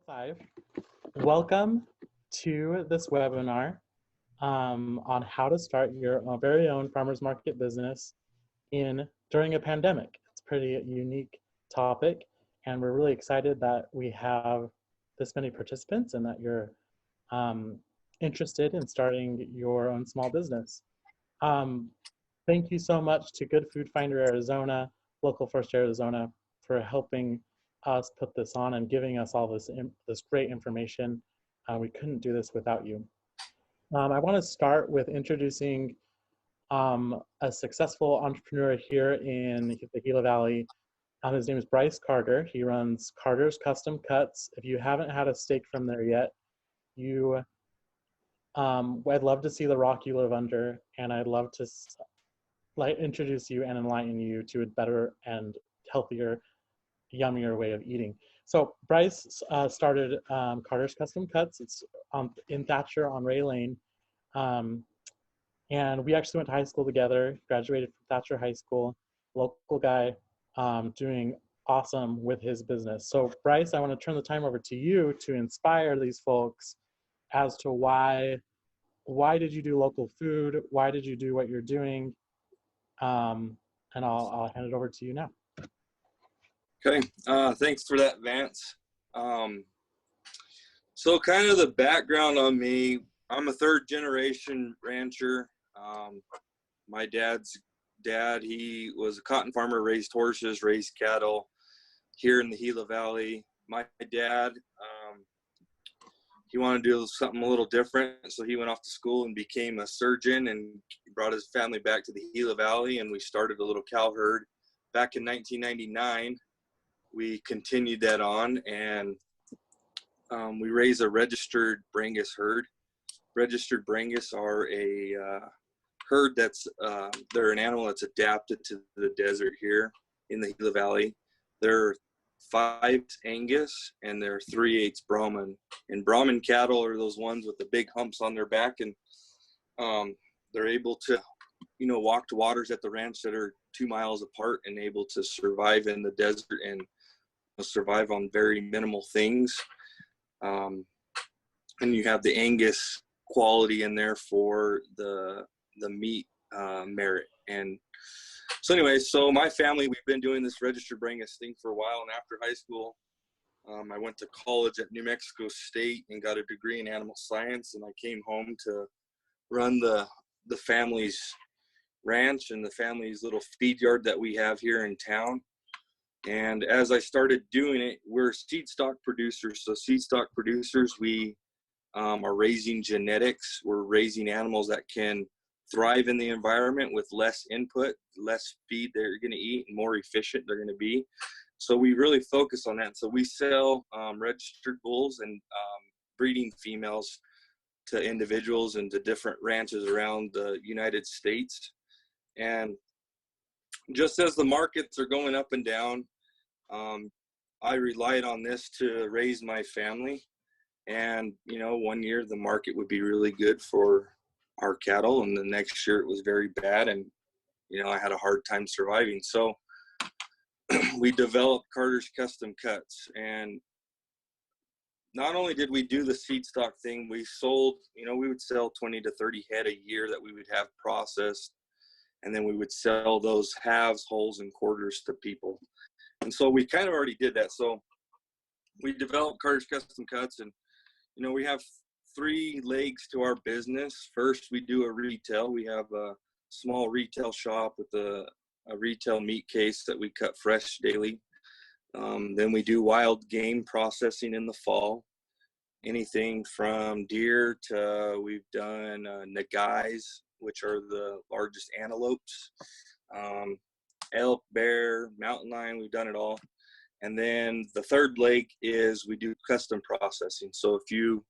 5. Welcome to this webinar on how to start your very own farmers market business during a pandemic. It's a pretty unique topic, and we're really excited that we have this many participants and that you're interested in starting your own small business. Thank you so much to Good Food Finder Arizona, Local First Arizona, for helping us put this on and giving us all this great information. We couldn't do this without you. I want to start with introducing a successful entrepreneur here in the Gila Valley. His name is Bryce Carter. He runs Carter's Custom Cuts. If you haven't had a steak from there yet, I'd love to see the rock you live under, and I'd love to introduce you and enlighten you to a better and healthier, yummier way of eating. So Bryce started Carter's Custom Cuts. It's in Thatcher on Ray Lane. And we actually went to high school together, graduated from Thatcher High School, local guy, doing awesome with his business. So Bryce, I want to turn the time over to you to inspire these folks as to why did you do local food? Why did you do what you're doing? And I'll hand it over to you now. Okay, thanks for that, Vance. So kind of the background on me, I'm a third generation rancher. My dad's dad, he was a cotton farmer, raised horses, raised cattle here in the Gila Valley. My dad, he wanted to do something a little different, so he went off to school and became a surgeon and brought his family back to the Gila Valley, and we started a little cow herd back in 1999. We continued that on, and we raised a registered Brangus herd. Registered Brangus are a herd that's, they're an animal that's adapted to the desert here in the Gila Valley. They're 5 Angus and they're 3/8 Brahman. And Brahman cattle are those ones with the big humps on their back, and they're able to, walk to waters at the ranch that are 2 miles apart and able to survive in the desert and survive on very minimal things. And you have the Angus quality in there for the meat merit. And so anyway, so my family, we've been doing this registered Brangus thing for a while. And after high school, I went to college at New Mexico State and got a degree in animal science. And I came home to run the family's ranch and the family's little feed yard that we have here in town. And as I started doing it, we're seed stock producers. So seed stock producers, we are raising genetics. We're raising animals that can thrive in the environment with less input, less feed they're going to eat, and more efficient they're going to be. So we really focus on that. So we sell registered bulls and breeding females to individuals and to different ranches around the United States. And just as the markets are going up and down, I relied on this to raise my family. And, one year the market would be really good for our cattle, and the next year it was very bad, and, I had a hard time surviving. So we developed Carter's Custom Cuts, and not only did we do the seed stock thing, we sold, we would sell 20 to 30 head a year that we would have processed, and then we would sell those halves, wholes, and quarters to people. And so we kind of already did that. So we developed Carter's Custom Cuts, and, we have 3 legs to our business. First, we do a retail. We have a small retail shop with a retail meat case that we cut fresh daily. Then we do wild game processing in the fall. Anything from deer to we've done nagais, which are the largest antelopes, elk, bear, mountain lion, we've done it all. And then the third leg is we do custom processing. So if you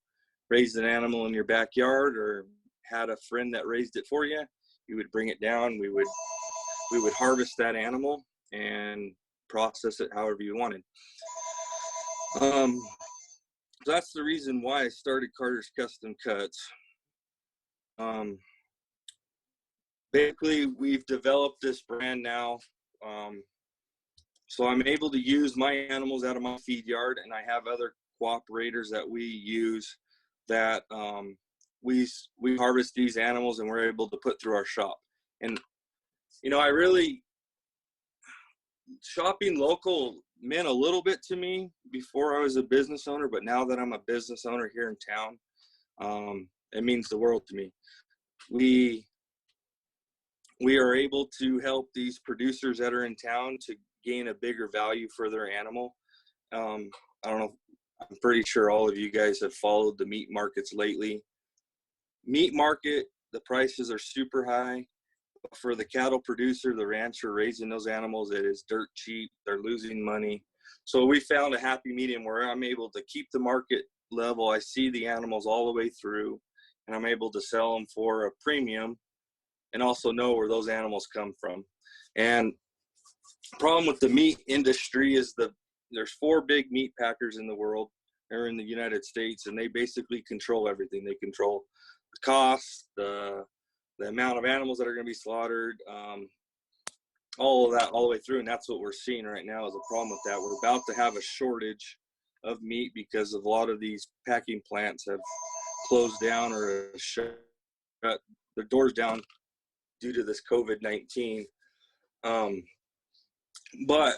raised an animal in your backyard or had a friend that raised it for you, you would bring it down. We would harvest that animal and process it however you wanted. That's the reason why I started Carter's Custom Cuts. Basically, we've developed this brand now. So I'm able to use my animals out of my feed yard, and I have other cooperators that we use that we harvest these animals and we're able to put through our shop. And shopping local meant a little bit to me before I was a business owner, but now that I'm a business owner here in town, it means the world to me. We are able to help these producers that are in town to gain a bigger value for their animal. I don't know, I'm pretty sure all of you guys have followed the meat markets lately. Meat market, the prices are super high. For the cattle producer, the rancher raising those animals, it is dirt cheap. They're losing money. So we found a happy medium where I'm able to keep the market level. I see the animals all the way through, and I'm able to sell them for a premium and also know where those animals come from. And the problem with the meat industry is there's 4 big meat packers in the world or in the United States, and they basically control everything. They control the cost, the amount of animals that are going to be slaughtered, all of that all the way through. And that's what we're seeing right now is a problem with that. We're about to have a shortage of meat because of a lot of these packing plants have closed down or shut their doors down due to this COVID-19. But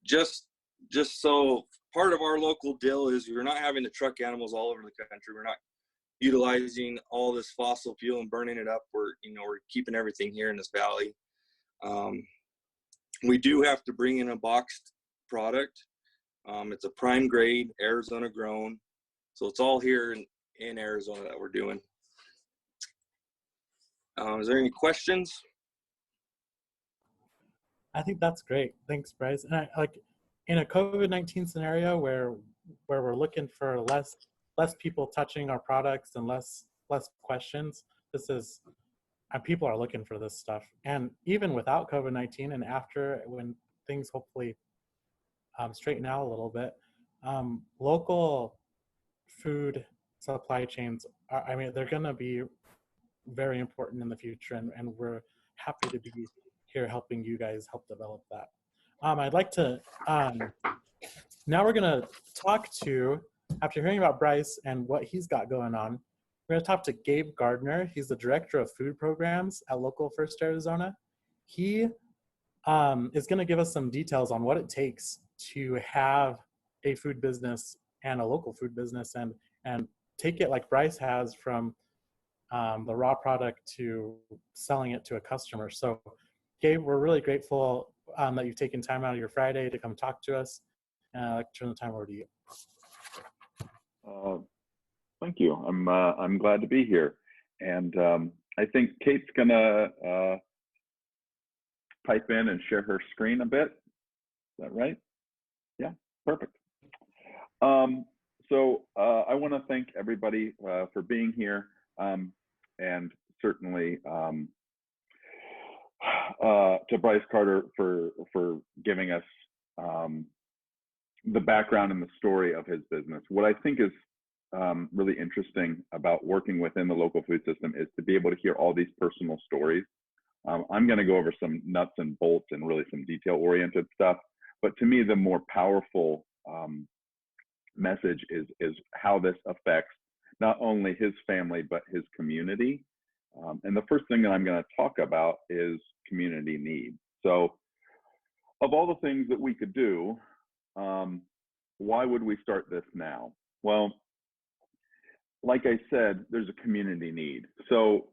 just so part of our local deal is we're not having to truck animals all over the country. We're not utilizing all this fossil fuel and burning it up. We're keeping everything here in this valley. We do have to bring in a boxed product. It's a prime grade, Arizona grown. So it's all here in Arizona that we're doing. Is there any questions? I think that's great. Thanks, Bryce. And I like in a COVID-19 scenario where we're looking for less people touching our products and less questions. People are looking for this stuff. And even without COVID-19 and after, when things hopefully straighten out a little bit, local food supply chains they're going to be very important in the future, and we're happy to be here helping you guys help develop that. I'd like to now we're going to talk to, after hearing about Bryce and what he's got going on, we're going to talk to Gabe Gardner. He's the Director of Food Programs at Local First Arizona. He is going to give us some details on what it takes to have a food business and a local food business and take it like Bryce has from the raw product to selling it to a customer. So Gabe, we're really grateful that you've taken time out of your Friday to come talk to us. I'd like to turn the time over to you. Thank you. I'm glad to be here, and I think Kate's gonna pipe in and share her screen a bit. Is that right? Yeah, perfect. So I want to thank everybody for being here, and certainly to Bryce Carter for giving us the background and the story of his business. What I think is really interesting about working within the local food system is to be able to hear all these personal stories. I'm going to go over some nuts and bolts and really some detail-oriented stuff. But to me, the more powerful message is how this affects not only his family, but his community. And the first thing that I'm going to talk about is community need. So of all the things that we could do, why would we start this now? Well, like I said, there's a community need. So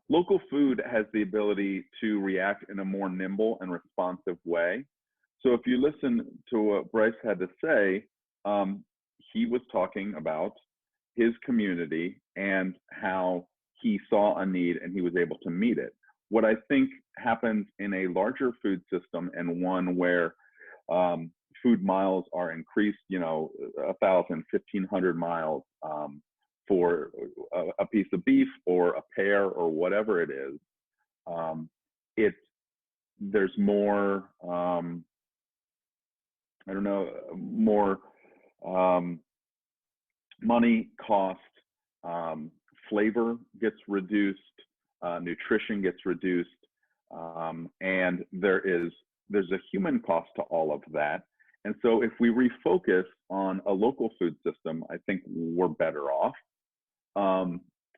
local food has the ability to react in a more nimble and responsive way. So if you listen to what Bryce had to say, he was talking about his community and how he saw a need and he was able to meet it. What I think happens in a larger food system and one where food miles are increased, 1,000, 1,500 miles for a piece of beef or a pear or whatever it is, there's more, more money, cost, flavor gets reduced, nutrition gets reduced, and there's a human cost to all of that. And so if we refocus on a local food system, I think we're better off.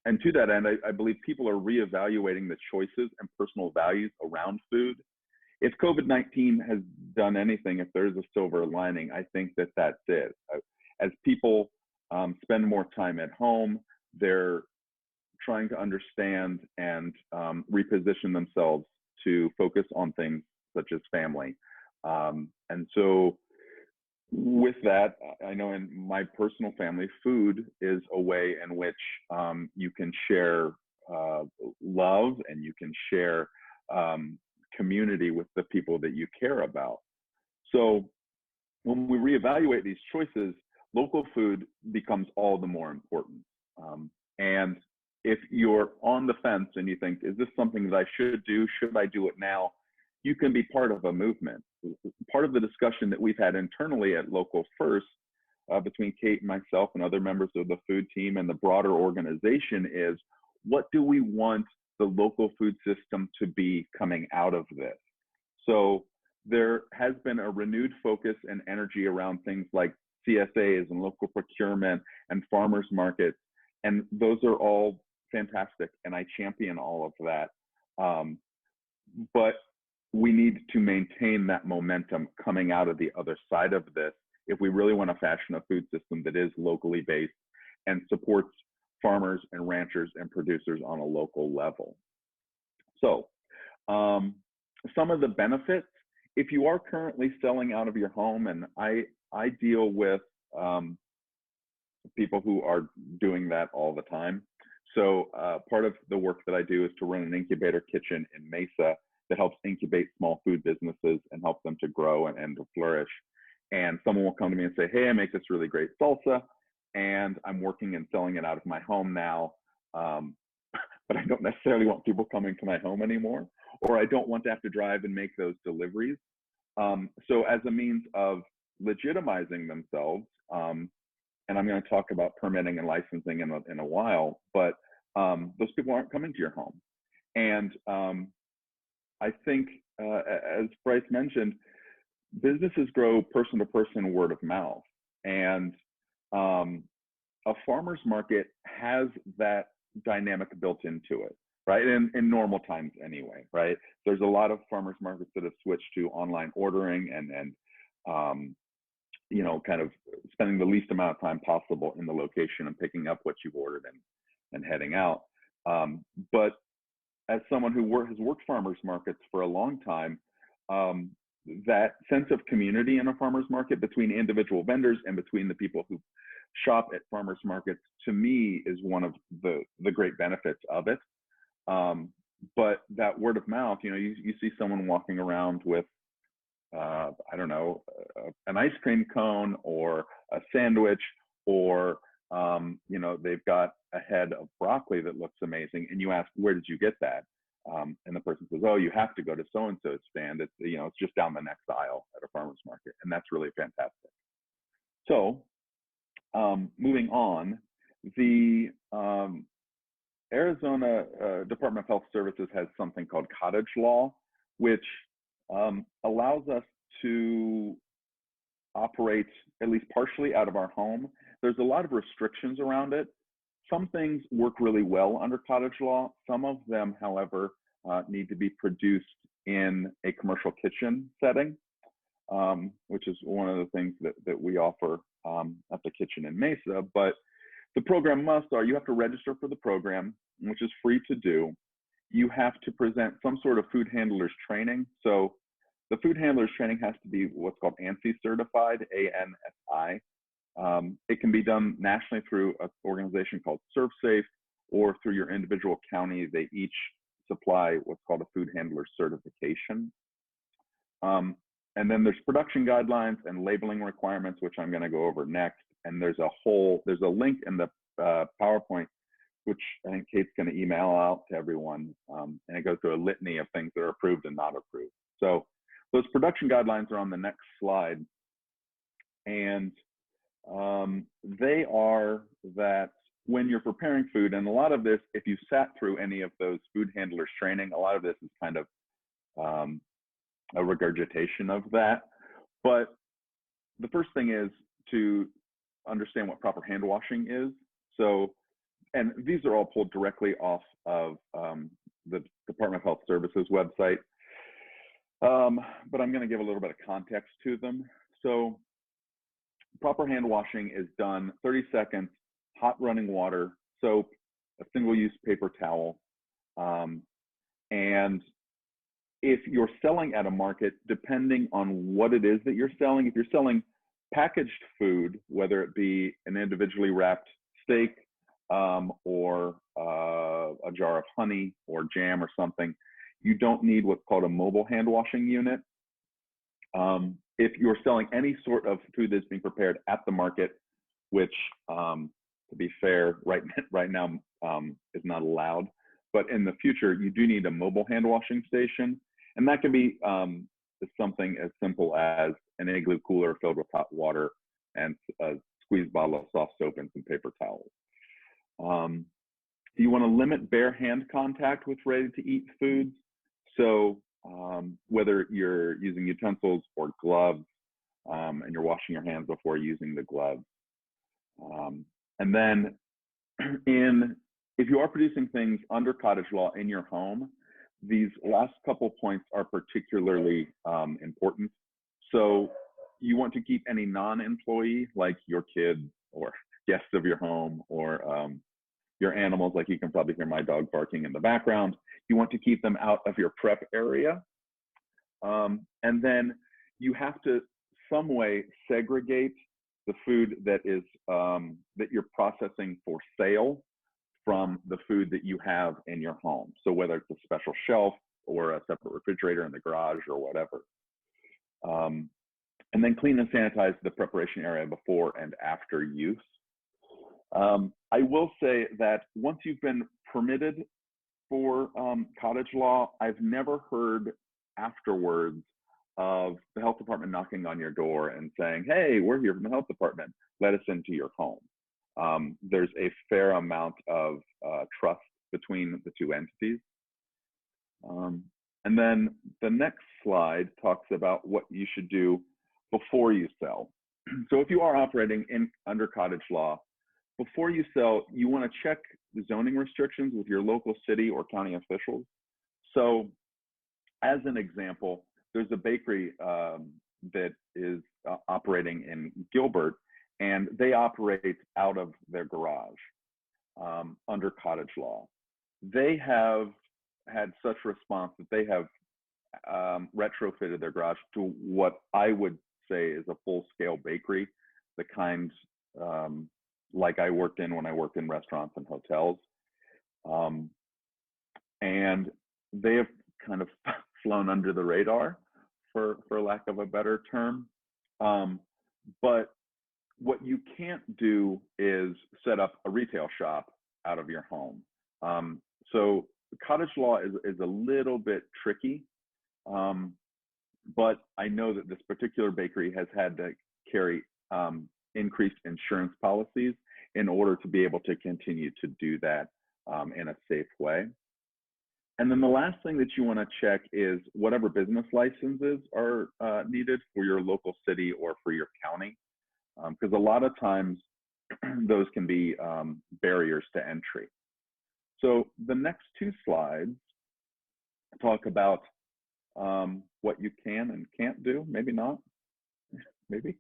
And to that end, I believe people are reevaluating the choices and personal values around food. If COVID-19 has done anything, if there's a silver lining, I think that that's it. As people spend more time at home, they're trying to understand and reposition themselves to focus on things such as family. And so with that, I know in my personal family, food is a way in which you can share love and you can share community with the people that you care about. So when we reevaluate these choices, local food becomes all the more important. And if you're on the fence and you think, is this something that I should do? Should I do it now? You can be part of a movement. Part of the discussion that we've had internally at Local First between Kate and myself and other members of the food team and the broader organization is, what do we want the local food system to be coming out of this? So there has been a renewed focus and energy around things like CSAs and local procurement and farmers markets. And those are all fantastic, and I champion all of that. But we need to maintain that momentum coming out of the other side of this if we really want to fashion a food system that is locally based and supports farmers and ranchers and producers on a local level. So some of the benefits, if you are currently selling out of your home, and I deal with people who are doing that all the time. So part of the work that I do is to run an incubator kitchen in Mesa that helps incubate small food businesses and help them to grow and to flourish. And someone will come to me and say, hey, I make this really great salsa, and I'm working and selling it out of my home now, but I don't necessarily want people coming to my home anymore, or I don't want to have to drive and make those deliveries. So as a means of legitimizing themselves, and I'm going to talk about permitting and licensing in a while, but those people aren't coming to your home. And I think, as Bryce mentioned, businesses grow person to person, word of mouth. And a farmer's market has that dynamic built into it, right? In normal times anyway, right? There's a lot of farmers markets that have switched to online ordering and you know, kind of spending the least amount of time possible in the location and picking up what you've ordered and heading out. But as someone who has worked farmers markets for a long time, that sense of community in a farmers market between individual vendors and between the people who shop at farmers markets, to me, is one of the great benefits of it. But that word of mouth, you know, you see someone walking around with, I don't know, an ice cream cone or a sandwich, or, you know, they've got a head of broccoli that looks amazing. And you ask, where did you get that? And the person says, oh, you have to go to so-and-so's stand. It's, you know, it's just down the next aisle at a farmer's market. And that's really fantastic. So moving on, the Arizona Department of Health Services has something called Cottage Law, which allows us to operate at least partially out of our home. There's a lot of restrictions around it. Some things work really well under Cottage Law. Some of them, however, need to be produced in a commercial kitchen setting, which is one of the things that we offer at the kitchen in Mesa. But the program you have to register for the program, which is free to do. You have to present some sort of food handlers training. So the food handlers training has to be what's called ANSI certified, ANSI. It can be done nationally through an organization called ServSafe, or through your individual county. They each supply what's called a food handler certification. And then there's production guidelines and labeling requirements, which I'm going to go over next. And there's a link in the PowerPoint, which I think Kate's going to email out to everyone. And it goes through a litany of things that are approved and not approved. So those production guidelines are on the next slide. And they are that when you're preparing food, and a lot of this, if you sat through any of those food handlers training, a lot of this is kind of a regurgitation of that. But the first thing is to understand what proper hand washing is. So, and these are all pulled directly off of the Department of Health Services website. But I'm going to give a little bit of context to them. So proper hand washing is done 30 seconds, hot running water, soap, a single-use paper towel. And if you're selling at a market, depending on what it is that you're selling, if you're selling packaged food, whether it be an individually wrapped steak or a jar of honey or jam or something, you don't need what's called a mobile hand washing unit. If you're selling any sort of food that's being prepared at the market, which to be fair, right now is not allowed, but in the future, you do need a mobile hand washing station. And that can be something as simple as an igloo cooler filled with hot water and a squeezed bottle of soft soap and some paper towels. You want to limit bare hand contact with ready-to-eat foods. So whether you're using utensils or gloves, and you're washing your hands before using the gloves. And then if you are producing things under cottage law in your home, these last couple points are particularly important. So you want to keep any non-employee, like your kids or guests of your home or your animals, like you can probably hear my dog barking in the background. You want to keep them out of your prep area. And then you have to some way segregate the food that is that you're processing for sale from the food that you have in your home. So whether it's a special shelf or a separate refrigerator in the garage or whatever. And then clean and sanitize the preparation area before and after use. I will say that once you've been permitted for cottage law, I've never heard afterwards of the health department knocking on your door and saying, hey, we're here from the health department, let us into your home. There's a fair amount of trust between the two entities. And then the next slide talks about what you should do before you sell. So if you are operating under cottage law, before you sell, you want to check the zoning restrictions with your local city or county officials. So as an example, there's a bakery that is operating in Gilbert, and they operate out of their garage under cottage law. They have had such response that they have retrofitted their garage to what I would say is a full-scale bakery, the kind like I worked in when I worked in restaurants and hotels. And they have kind of flown under the radar, for lack of a better term. But what you can't do is set up a retail shop out of your home. So cottage law is a little bit tricky, but I know that this particular bakery has had to carry increased insurance policies in order to be able to continue to do that in a safe way. And then the last thing that you want to check is whatever business licenses are needed for your local city or for your county, because a lot of times those can be barriers to entry. So the next two slides talk about what you can and can't do, maybe not, maybe.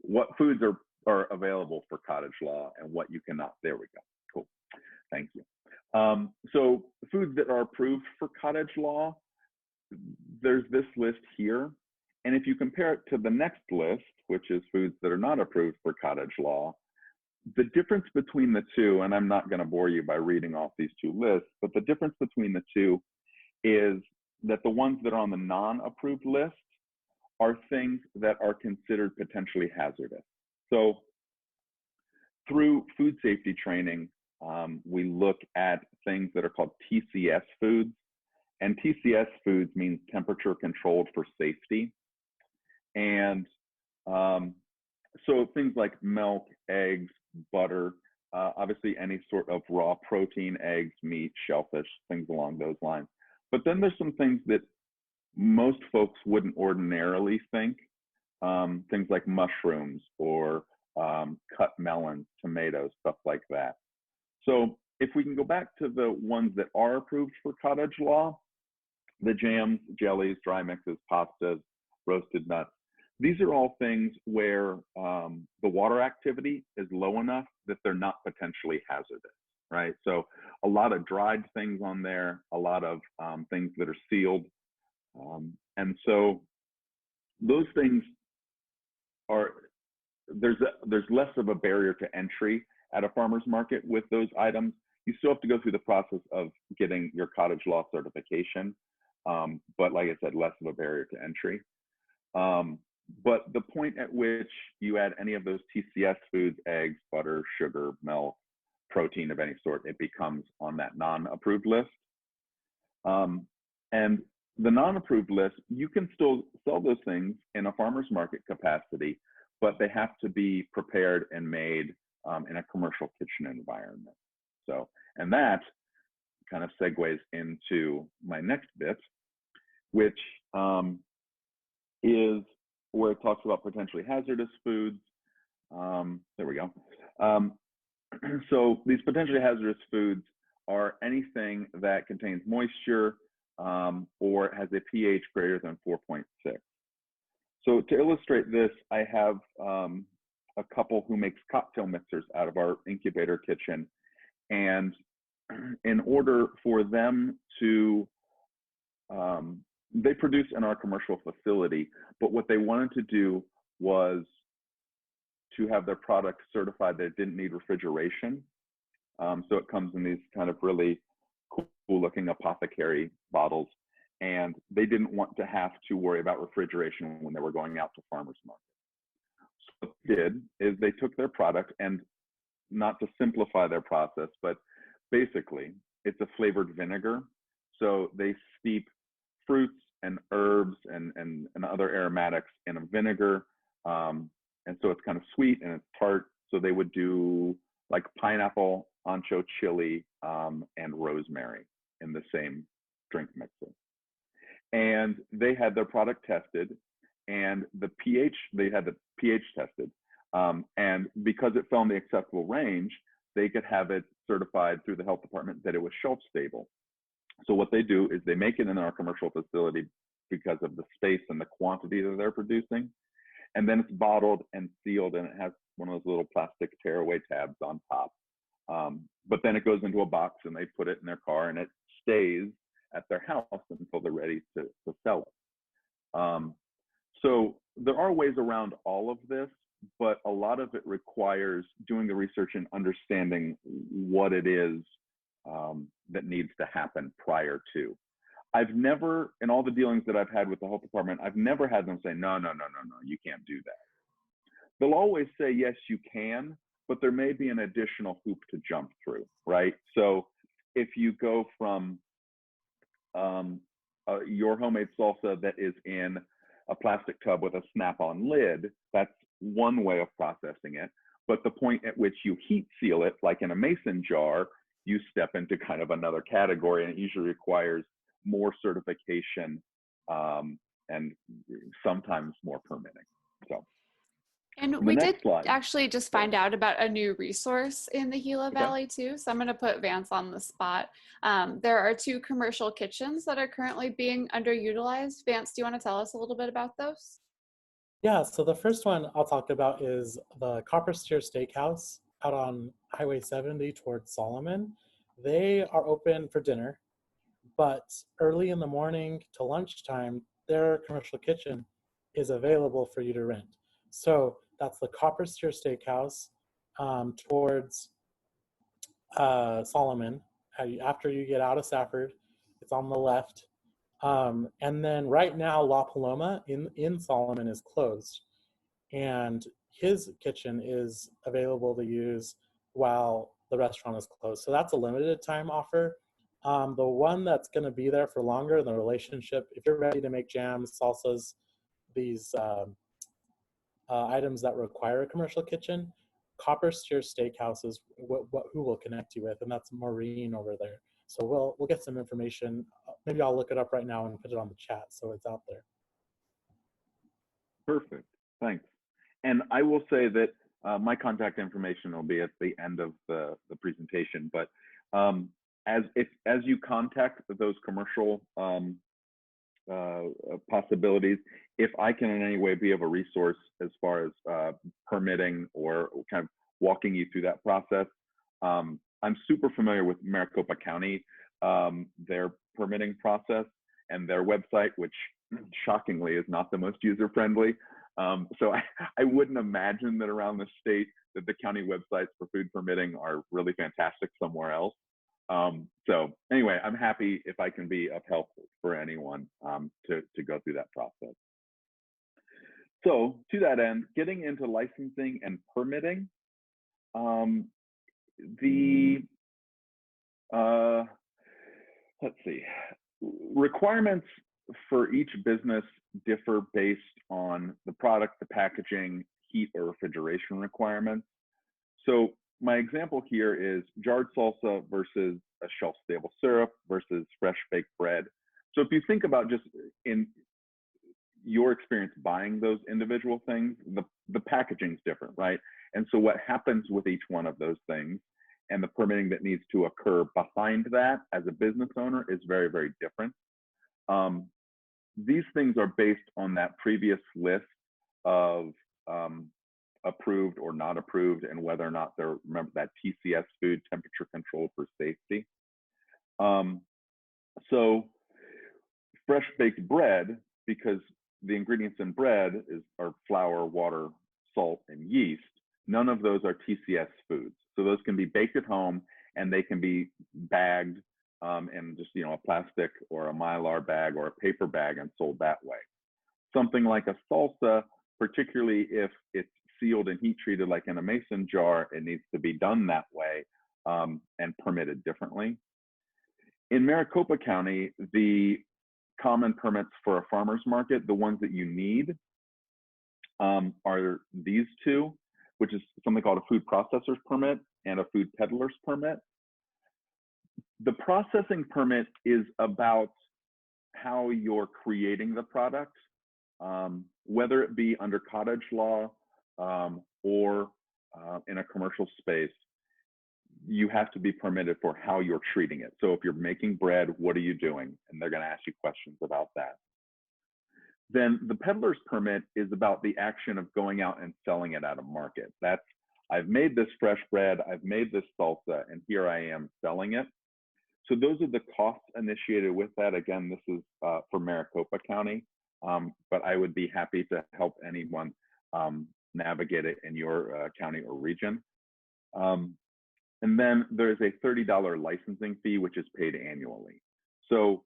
What foods are available for cottage law and what you cannot. There we go. Cool. Thank you. So foods that are approved for cottage law, there's this list here. And if you compare it to the next list, which is foods that are not approved for cottage law, the difference between the two, and I'm not going to bore you by reading off these two lists, but the difference between the two is that the ones that are on the non-approved list are things that are considered potentially hazardous. So through food safety training, we look at things that are called TCS foods. And TCS foods means temperature controlled for safety. And so things like milk, eggs, butter, obviously any sort of raw protein, eggs, meat, shellfish, things along those lines. But then there's some things that most folks wouldn't ordinarily think things like mushrooms or cut melons, tomatoes, stuff like that. So if we can go back to the ones that are approved for cottage law, the jams, jellies, dry mixes, pastas, roasted nuts, these are all things where the water activity is low enough that they're not potentially hazardous, right? So a lot of dried things on there, a lot of things that are sealed. And so those things are, there's less of a barrier to entry at a farmer's market with those items. You still have to go through the process of getting your cottage law certification. But like I said, less of a barrier to entry. But the point at which you add any of those TCS foods, eggs, butter, sugar, milk, protein of any sort, it becomes on that non-approved list. And the non-approved list, you can still sell those things in a farmer's market capacity, but they have to be prepared and made in a commercial kitchen environment. So, and that kind of segues into my next bit, which is where it talks about potentially hazardous foods. There we go. So these potentially hazardous foods are anything that contains moisture or has a pH greater than 4.6. So to illustrate this, I have a couple who makes cocktail mixers out of our incubator kitchen. And in order for them to, they produce in our commercial facility, but what they wanted to do was to have their product certified that it didn't need refrigeration. So it comes in these kind of really cool looking apothecary bottles. And they didn't want to have to worry about refrigeration when they were going out to farmers market. So what they did is they took their product, and not to simplify their process, but basically it's a flavored vinegar. So they steep fruits and herbs and other aromatics in a vinegar. And so it's kind of sweet and it's tart. So they would do like pineapple, ancho chili, and rosemary in the same drink mixer. And they had their product tested, and the pH, they had the pH tested. And because it fell in the acceptable range, they could have it certified through the health department that it was shelf stable. So what they do is they make it in our commercial facility because of the space and the quantity that they're producing. And then it's bottled and sealed, and it has one of those little plastic tearaway tabs on top. But then it goes into a box, and they put it in their car, and it stays at their house until they're ready to sell it. So there are ways around all of this, but a lot of it requires doing the research and understanding what it is that needs to happen prior to. I've never, in all the dealings that I've had with the health department, I've never had them say, no, you can't do that. They'll always say, yes, you can, but there may be an additional hoop to jump through, right? So if you go from your homemade salsa that is in a plastic tub with a snap-on lid, that's one way of processing it. But the point at which you heat seal it, like in a mason jar, you step into kind of another category, and it usually requires more certification and sometimes more permitting. So, and we did actually just find out about a new resource in the Gila Valley too. So I'm going to put Vance on the spot. There are 2 commercial kitchens that are currently being underutilized. Vance, do you want to tell us a little bit about those? Yeah, so the first one I'll talk about is the Copper Steer Steakhouse out on Highway 70 towards Solomon. They are open for dinner, but early in the morning to lunchtime, their commercial kitchen is available for you to rent. So that's the Copper Steer Steakhouse towards Solomon. After you get out of Safford, it's on the left. And then right now, La Paloma in Solomon is closed. And his kitchen is available to use while the restaurant is closed. So that's a limited time offer. The one that's going to be there for longer, the relationship, if you're ready to make jams, salsas, these items that require a commercial kitchen, Copper Steer Steakhouse is who we'll connect you with, and that's Maureen over there. So we'll get some information. Maybe I'll look it up right now and put it on the chat so it's out there. Perfect. Thanks. And I will say that my contact information will be at the end of the presentation, but as you contact those commercial possibilities, if I can in any way be of a resource as far as permitting or kind of walking you through that process, I'm super familiar with Maricopa County, their permitting process and their website, which shockingly is not the most user-friendly. So I wouldn't imagine that around the state that the county websites for food permitting are really fantastic somewhere else. So anyway, I'm happy if I can be of help for anyone to go through that process. So to that end, getting into licensing and permitting, let's see, requirements for each business differ based on the product, the packaging, heat, or refrigeration requirements. So my example here is jarred salsa versus a shelf-stable syrup versus fresh baked bread. So if you think about just in your experience buying those individual things, the packaging is different, right? And so what happens with each one of those things and the permitting that needs to occur behind that as a business owner is very, very different. These things are based on that previous list of approved or not approved and whether or not they're, remember that TCS food, temperature control for safety. So fresh baked bread, because the ingredients in bread are flour, water, salt, and yeast, none of those are TCS foods. So those can be baked at home and they can be bagged in just, a plastic or a Mylar bag or a paper bag and sold that way. Something like a salsa, particularly if it's sealed and heat treated like in a mason jar, it needs to be done that way and permitted differently. In Maricopa County, the common permits for a farmer's market, the ones that you need are these two, which is something called a food processor's permit and a food peddler's permit. The processing permit is about how you're creating the product, whether it be under cottage law or in a commercial space. You have to be permitted for how you're treating it. So if you're making bread, what are you doing? And they're going to ask you questions about that. Then the peddler's permit is about the action of going out and selling it at a market. That's, I've made this fresh bread, I've made this salsa, and here I am selling it. So those are the costs initiated with that. Again, this is for Maricopa County, but I would be happy to help anyone navigate it in your county or region. And then there's a $30 licensing fee, which is paid annually. So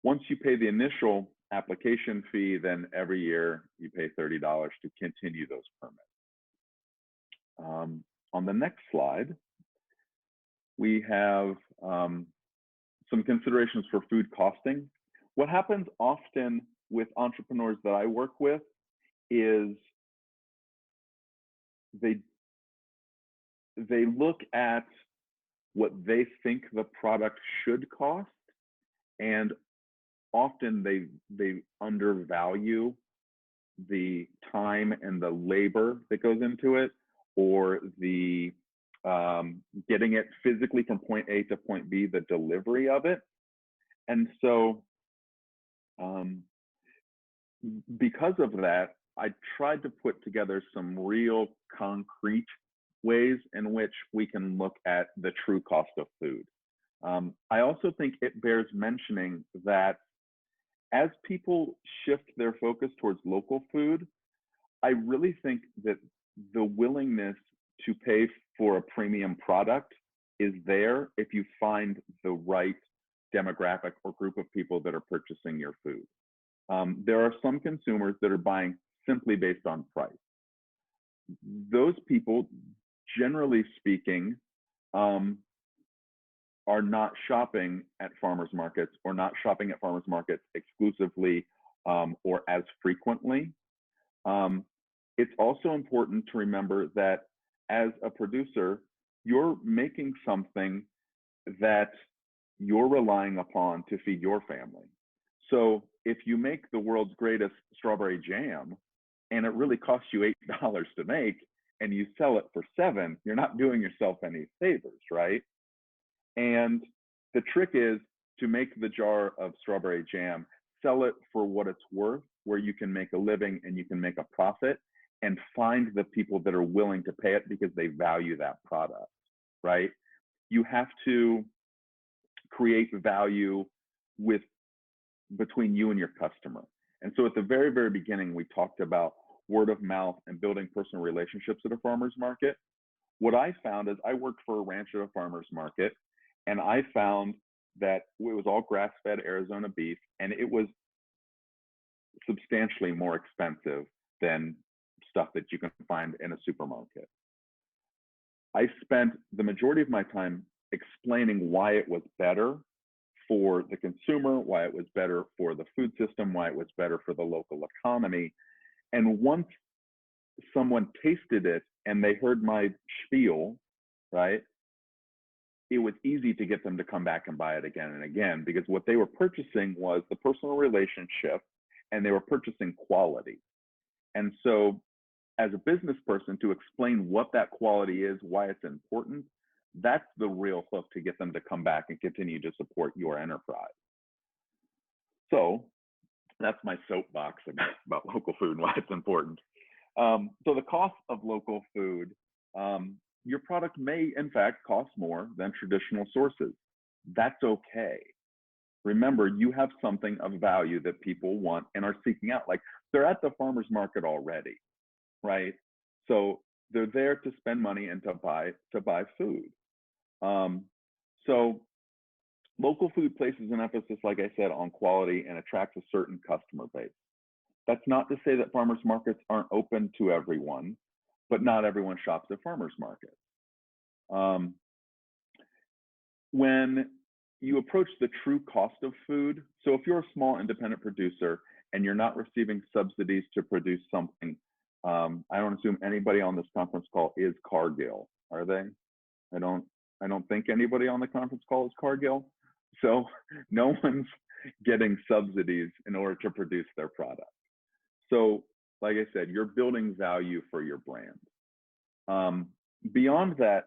once you pay the initial application fee, then every year you pay $30 to continue those permits. On the next slide, we have some considerations for food costing. What happens often with entrepreneurs that I work with is they look at what they think the product should cost, and often they undervalue the time and the labor that goes into it, or the getting it physically from point A to point B, the delivery of it. And so because of that, I tried to put together some real concrete ways in which we can look at the true cost of food. I also think it bears mentioning that as people shift their focus towards local food, I really think that the willingness to pay for a premium product is there if you find the right demographic or group of people that are purchasing your food. There are some consumers that are buying simply based on price. Those people, generally speaking, are not shopping at farmers markets or not shopping at farmers markets exclusively or as frequently. It's also important to remember that as a producer, you're making something that you're relying upon to feed your family. So if you make the world's greatest strawberry jam, and it really costs you $8 to make, and you sell it for $7, you're not doing yourself any favors, right? And the trick is to make the jar of strawberry jam, sell it for what it's worth, where you can make a living and you can make a profit, and find the people that are willing to pay it because they value that product, right? You have to create value between you and your customer. And so at the very, very beginning, we talked about word of mouth and building personal relationships at a farmer's market. What I found is I worked for a ranch at a farmer's market, and I found that it was all grass-fed Arizona beef, and it was substantially more expensive than stuff that you can find in a supermarket. I spent the majority of my time explaining why it was better for the consumer, why it was better for the food system, why it was better for the local economy. And once someone tasted it and they heard my spiel, right, it was easy to get them to come back and buy it again and again, because what they were purchasing was the personal relationship, and they were purchasing quality. And so as a business person, to explain what that quality is, why it's important, that's the real hook to get them to come back and continue to support your enterprise. So that's my soapbox about local food and why it's important. So the cost of local food, your product may in fact cost more than traditional sources. That's okay. Remember, you have something of value that people want and are seeking out. Like, they're at the farmer's market already, right? So they're there to spend money and to buy food. So local food places an emphasis, like I said, on quality and attracts a certain customer base. That's not to say that farmers markets aren't open to everyone, but not everyone shops at farmers markets. When you approach the true cost of food, so if you're a small independent producer and you're not receiving subsidies to produce something, I don't assume anybody on this conference call is Cargill, are they? I don't think anybody on the conference call is Cargill. So no one's getting subsidies in order to produce their product. So like I said, you're building value for your brand. Beyond that,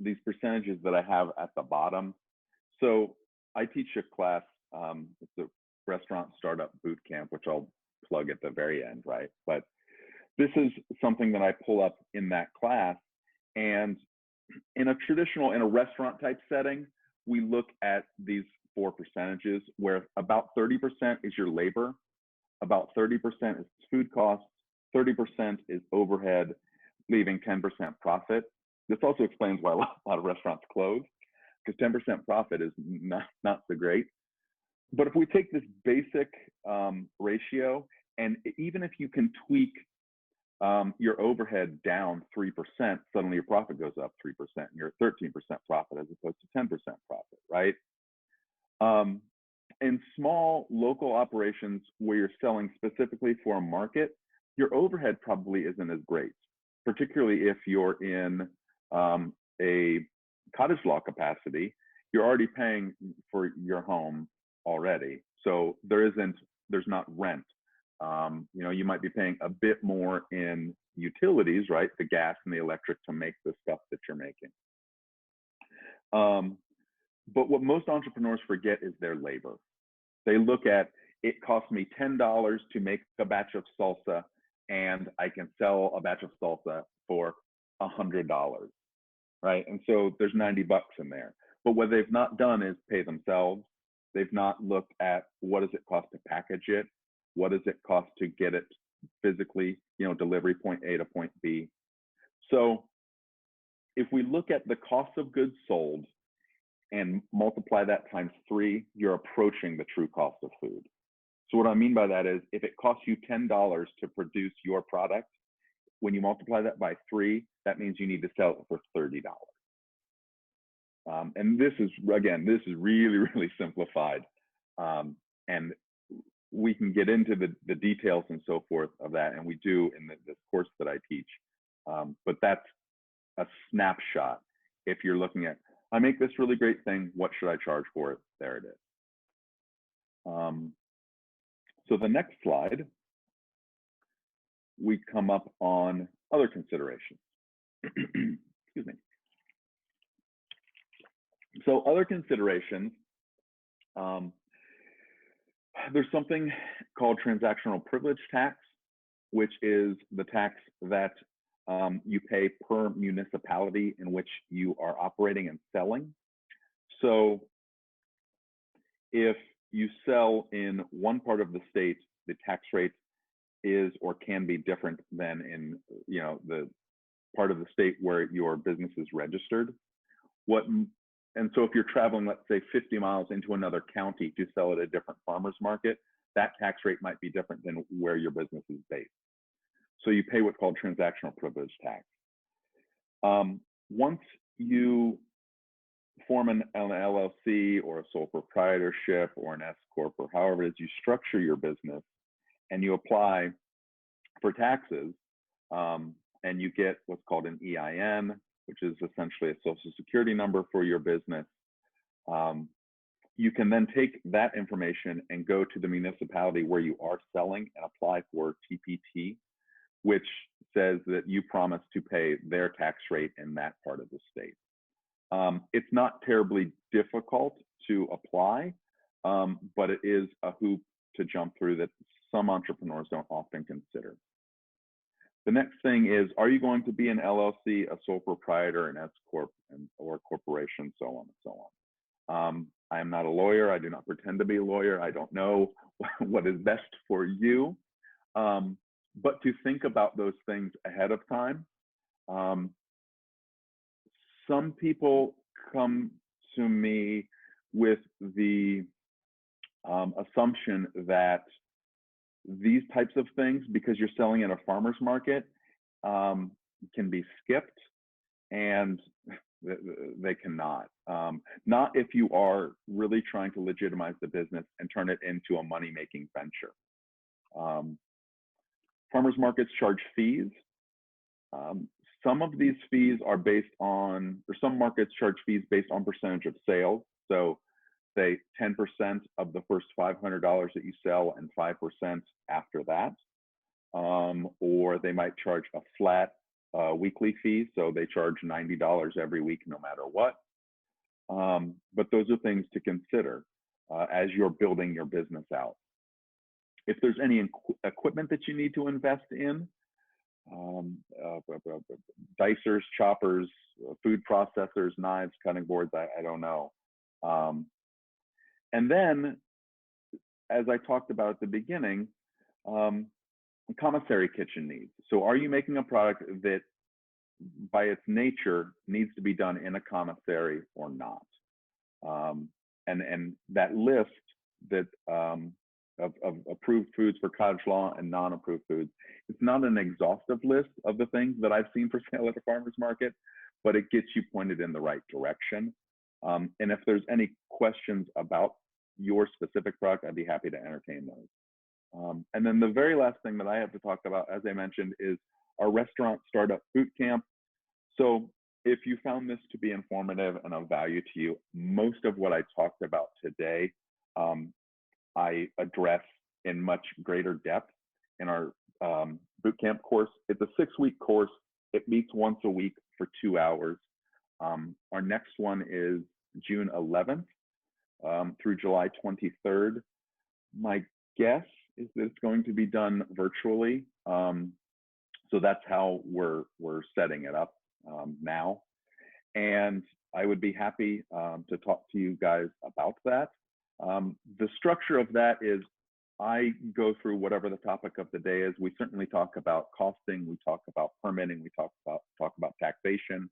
these percentages that I have at the bottom. So I teach a class, it's a restaurant startup boot camp, which I'll plug at the very end, right? But this is something that I pull up in that class. And in a restaurant type setting, we look at these 4 percentages where about 30% is your labor, about 30% is food costs, 30% is overhead, leaving 10% profit. This also explains why a lot of restaurants close, because 10% profit is not so great. But if we take this basic ratio, and even if you can tweak your overhead down 3%, suddenly your profit goes up 3%, and you're at 13% profit as opposed to 10% profit, right? In small local operations where you're selling specifically for a market, your overhead probably isn't as great, particularly if you're in a cottage law capacity. You're already paying for your home already, so there's not rent. You might be paying a bit more in utilities, right? The gas and the electric to make the stuff that you're making. But what most entrepreneurs forget is their labor. They look at, it costs me $10 to make a batch of salsa, and I can sell a batch of salsa for $100, right? And so there's 90 bucks in there. But what they've not done is pay themselves. They've not looked at what does it cost to package it? What does it cost to get it physically, delivery point A to point B? So if we look at the cost of goods sold and multiply that times 3, you're approaching the true cost of food. So what I mean by that is, if it costs you $10 to produce your product, when you multiply that by 3, that means you need to sell it for $30. And this is really, really simplified. And we can get into the details and so forth of that, and we do in this course that I teach. But that's a snapshot. If you're looking at, I make this really great thing, what should I charge for it? There it is. So the next slide we come up on other considerations. Excuse me. So other considerations, there's something called transactional privilege tax, which is the tax that you pay per municipality in which you are operating and selling. So if you sell in one part of the state, the tax rate is or can be different than in the part of the state where your business is registered. And so if you're traveling, let's say 50 miles into another county to sell at a different farmer's market, that tax rate might be different than where your business is based. So you pay what's called transactional privilege tax. Once you form an LLC or a sole proprietorship or an S Corp or however it is you structure your business, and you apply for taxes, and you get what's called an EIN, which is essentially a social security number for your business. You can then take that information and go to the municipality where you are selling and apply for TPT, which says that you promise to pay their tax rate in that part of the state. It's not terribly difficult to apply, but it is a hoop to jump through that some entrepreneurs don't often consider. The next thing is, are you going to be an LLC, a sole proprietor, an S Corp, or a corporation, so on and so on. I am not a lawyer. I do not pretend to be a lawyer. I don't know what is best for you. But to think about those things ahead of time. Some people come to me with the assumption that these types of things, because you're selling at a farmer's market, can be skipped, and they cannot. Not if you are really trying to legitimize the business and turn it into a money-making venture. Farmers markets charge fees. Some of these fees are based on, or some markets charge fees based on percentage of sales. So say 10% of the first $500 that you sell and 5% after that. Or they might charge a flat weekly fee. So they charge $90 every week, no matter what. But those are things to consider as you're building your business out. If there's any equipment that you need to invest in, dicers, choppers, food processors, knives, cutting boards, I don't know. And then, as I talked about at the beginning, commissary kitchen needs. So are you making a product that by its nature needs to be done in a commissary or not? And that list that of approved foods for cottage law and non-approved foods, it's not an exhaustive list of the things that I've seen for sale at a farmer's market, but it gets you pointed in the right direction. And if there's any questions about your specific product, I'd be happy to entertain those. And then the very last thing that I have to talk about, as I mentioned, is our restaurant startup boot camp. So if you found this to be informative and of value to you, most of what I talked about today, I address in much greater depth in our boot camp course. It's a 6-week course. It meets once a week for 2 hours. Our next one is June 11th through July 23rd. My guess is that it's going to be done virtually. So that's how we're setting it up now. And I would be happy to talk to you guys about that. The structure of that is I go through whatever the topic of the day is. We certainly talk about costing, we talk about permitting, we talk about taxation,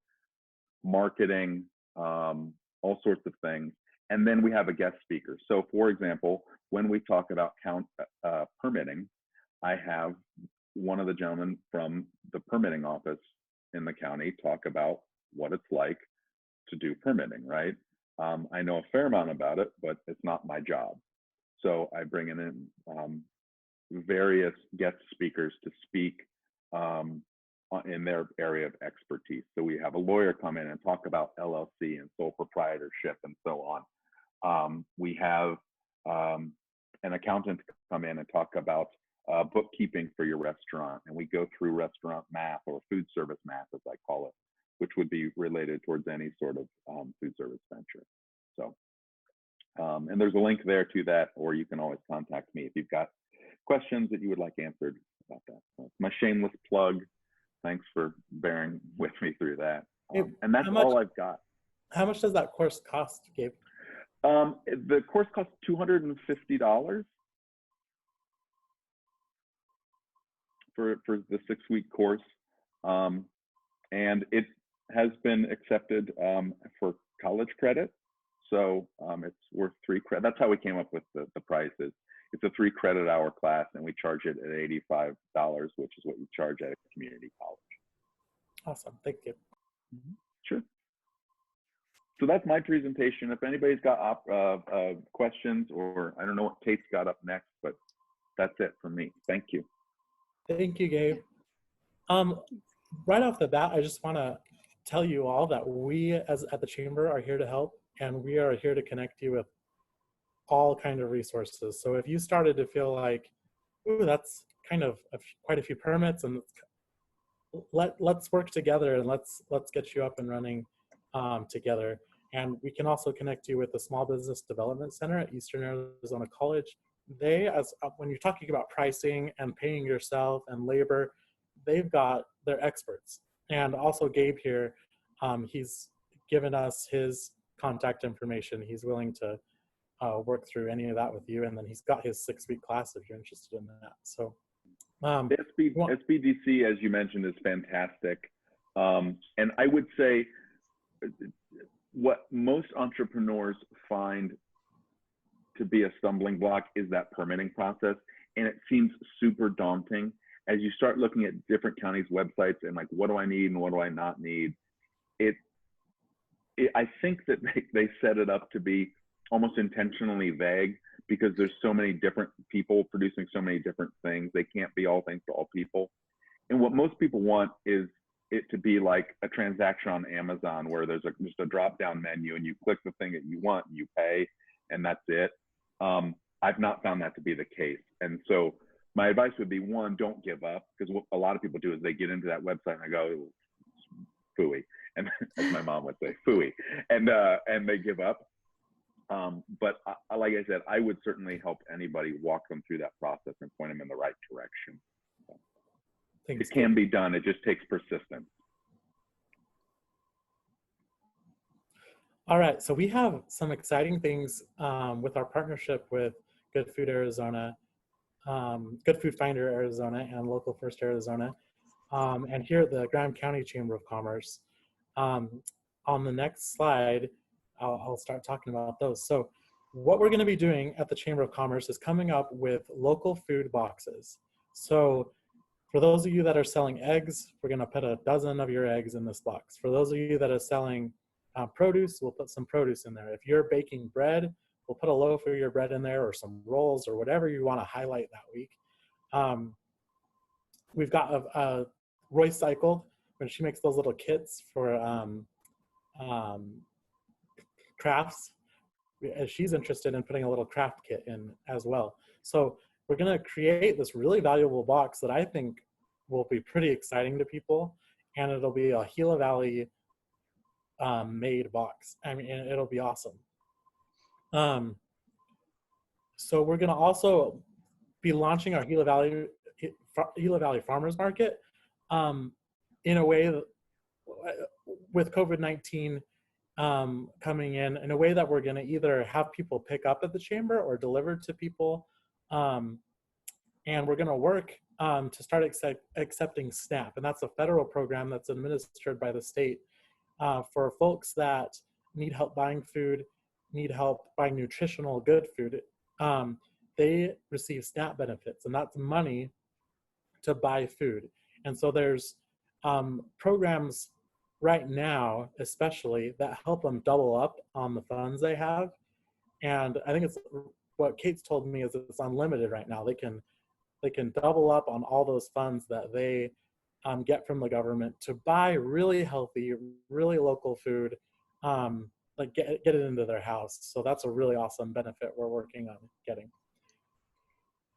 marketing, all sorts of things. And then we have a guest speaker. So for example, when we talk about permitting, I have one of the gentlemen from the permitting office in the county talk about what it's like to do permitting, right? I know a fair amount about it, but it's not my job. So I bring in various guest speakers to speak in their area of expertise. So we have a lawyer come in and talk about LLC and sole proprietorship and so on. We have an accountant come in and talk about bookkeeping for your restaurant, and we go through restaurant math or food service math, as I call it, which would be related towards any sort of food service venture. So, and there's a link there to that, or you can always contact me if you've got questions that you would like answered about that. So it's my shameless plug. Thanks for bearing with me through that. And that's all I've got. How much does that course cost, Gabe? The course costs $250 for the 6-week course. And it has been accepted for college credit. So it's worth 3 credits. That's how we came up with the prices. It's a 3 credit hour class, and we charge it at $85, which is what you charge at a community college. Awesome, thank you. Sure. So that's my presentation. If anybody's got questions, or I don't know what Kate's got up next, but that's it for me. Thank you. Thank you, Gabe. Right off the bat, I just want to tell you all that we at the Chamber are here to help, and we are here to connect you with all kinds of resources. So if you started to feel like, ooh, that's kind of quite a few permits, and let's work together, and let's get you up and running together. And we can also connect you with the Small Business Development Center at Eastern Arizona College. They, when you're talking about pricing and paying yourself and labor, they're experts. And also Gabe here, he's given us his contact information. He's willing to work through any of that with you. And then he's got his 6-week class if you're interested in that. So SBDC, as you mentioned, is fantastic. And I would say what most entrepreneurs find to be a stumbling block is that permitting process. And it seems super daunting as you start looking at different counties' websites and like, what do I need and what do I not need? I think that they set it up to be almost intentionally vague, because there's so many different people producing so many different things. They can't be all things to all people. And what most people want is it to be like a transaction on Amazon, where there's just a drop-down menu and you click the thing that you want, and you pay, and that's it. I've not found that to be the case. And so my advice would be, one, don't give up, because what a lot of people do is they get into that website and they go, phooey, and as my mom would say, phooey, and they give up. But like I said, I would certainly help anybody walk them through that process and point them in the right direction. So it can be done. It just takes persistence. All right, so we have some exciting things with our partnership with Good Food Arizona, Good Food Finder Arizona, and Local First Arizona, and here at the Graham County Chamber of Commerce. On the next slide, I'll start talking about those. So what we're going to be doing at the Chamber of Commerce is coming up with local food boxes. So for those of you that are selling eggs, we're going to put a dozen of your eggs in this box. For those of you that are selling produce, we'll put some produce in there. If you're baking bread, we'll put a loaf of your bread in there, or some rolls, or whatever you want to highlight that week. We've got a Royce Cycled, when she makes those little kits for crafts. She's interested in putting a little craft kit in as well. So we're going to create this really valuable box that I think will be pretty exciting to people, and it'll be a Gila Valley made box. I mean, it'll be awesome. So we're going to also be launching our Gila Valley Farmers Market in a way that, with COVID-19 coming in a way that we're going to either have people pick up at the chamber or delivered to people. And we're going to work to start accepting SNAP. And that's a federal program that's administered by the state for folks that need help buying food, need help buying nutritional good food. They receive SNAP benefits, and that's money to buy food. And so there's programs right now, especially, that help them double up on the funds they have. And I think it's what Kate's told me is it's unlimited right now. They can double up on all those funds that they get from the government to buy really healthy, really local food, like get it into their house. So that's a really awesome benefit we're working on getting.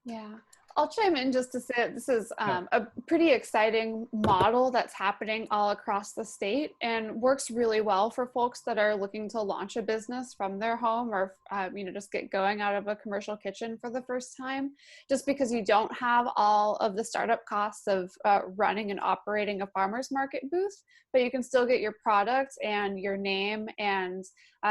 Yeah. I'll chime in just to say that this is a pretty exciting model that's happening all across the state and works really well for folks that are looking to launch a business from their home or, just get going out of a commercial kitchen for the first time, just because you don't have all of the startup costs of running and operating a farmer's market booth, but you can still get your product and your name and